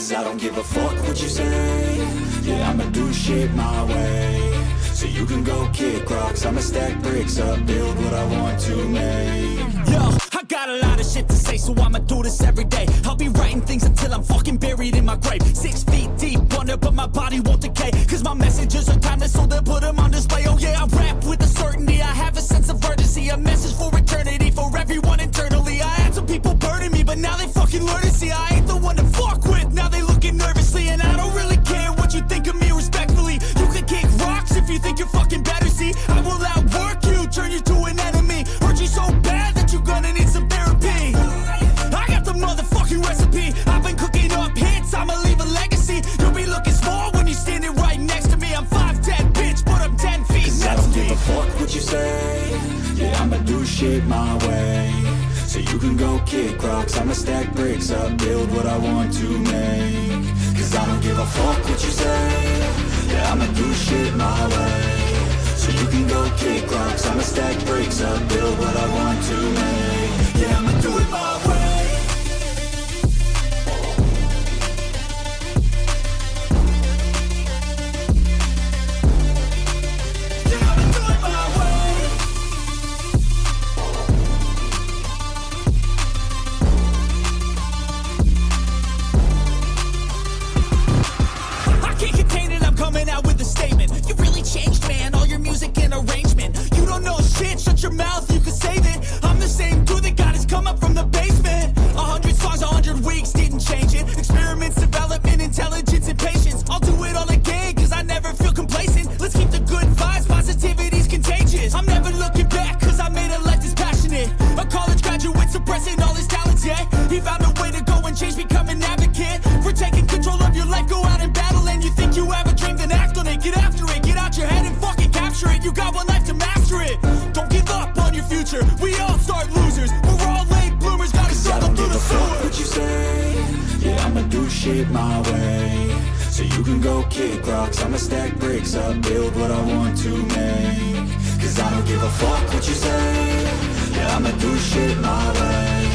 Cause I don't give a fuck what you say. Yeah, I'ma do shit my way. So you can go kick rocks, I'ma stack bricks up, build what I want to make. Yo, I got a lot of shit to say, so I'ma do this every day. I'll be writing things until I'm fucking buried in my grave. 6 feet deep under, but my body won't decay. Cause my messages are timeless, so they'll put them on display. Oh yeah, I rap with a certainty, I have a sense of urgency. A message for eternity, for everyone internally. I had some people burning me, but now they fucking learn to see I ain't the one to fuck with, now they looking nervously. And I don't really care what you think of me, respectfully. You can kick rocks if you think you're fucking better, see. I will outwork you, turn you to an enemy. Hurt you so bad that you're gonna need some therapy. I got the motherfucking recipe, I've been cooking up hits, I'ma leave a legacy. You'll be looking small when you're standing right next to me. I'm 5'10", bitch, but I'm 10 feet next to me. I don't give a fuck what you say. Yeah, I'ma do shit my way. So you can go kick rocks, I'ma stack bricks up, build what I want to make. Cause I don't give a fuck what you say. Yeah, I'ma do shit my way. So you can go kick rocks, I'ma stack bricks up, build what I want to make. Yeah, I'ma do it my way. Shut your mouth, you can save it. I'm the same dude that got his come up from the basement. 100 songs, 100 weeks, didn't change it. Experiments, development, intelligence, and patience. I'll do it all again, cause I never feel complacent. Let's keep the good vibes, positivity's contagious. I'm never looking back, cause I made a life that's passionate. A college graduate suppressing all his talents, yeah. He found a way to go and change, become an advocate. For taking control of your life, go out and battle. And you think you have a dream, then act on it. Get after it, get out your head and fucking capture it. You got one life to master it. Don't give up on your future, we all start losers. We're all late bloomers, gotta struggle through the sewer. What you say? Yeah, I'ma do shit my way. So you can go kick rocks, I'ma stack bricks up, build what I want to make. Cause I don't give a fuck what you say. Yeah, I'ma do shit my way.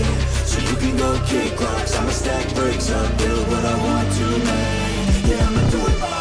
So you can go kick rocks, I'ma stack bricks up, build what I want to make. Yeah, I'ma do it my way.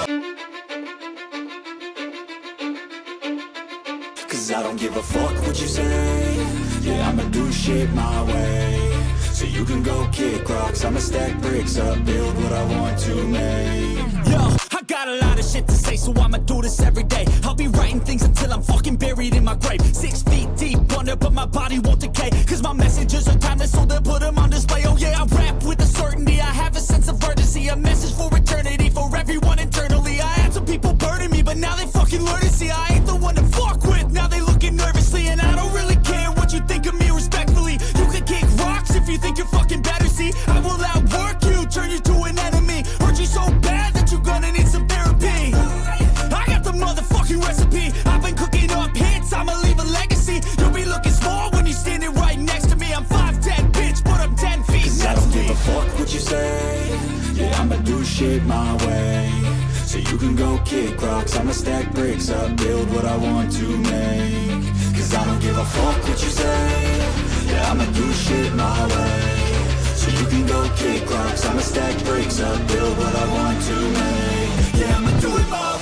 Cause I don't give a fuck what you say. Yeah, I'ma do shit my way. So you can go kick rocks, I'ma stack bricks up, build what I want to make. Yo, I got a lot of shit to say, so I'ma do this every day. I'll be writing things until I'm fucking buried in my grave. 6 feet deep under, but my body won't decay. Cause my messages are timeless, so they'll put them on display. Oh yeah, I rap with a certainty, I have a sense of urgency. A message for eternity, for everyone internally. I had some people burning me, but now they fucking learn to see I ain't the one to fuck with, now they looking nervously. And I don't really care what you think of me, respectfully. You can kick rocks if you think you're fucking better, see. I will outwork you, turn you to an enemy. Hurt you so bad that you're gonna need some therapy. I got the motherfucking recipe, I've been cooking up hits, I'ma leave a legacy. You'll be looking small when you're standing right next to me. I'm 5'10", bitch, but I'm 10 feet next to me. I don't give a fuck what you say. Yeah, I'ma do shit my way. So you can go kick rocks, I'ma stack bricks up, build what I want to make. Cause I don't give a fuck what you say. Yeah, I'ma do shit my way. So you can go kick rocks, I'ma stack bricks up, build what I want to make. Yeah, I'ma do it my way.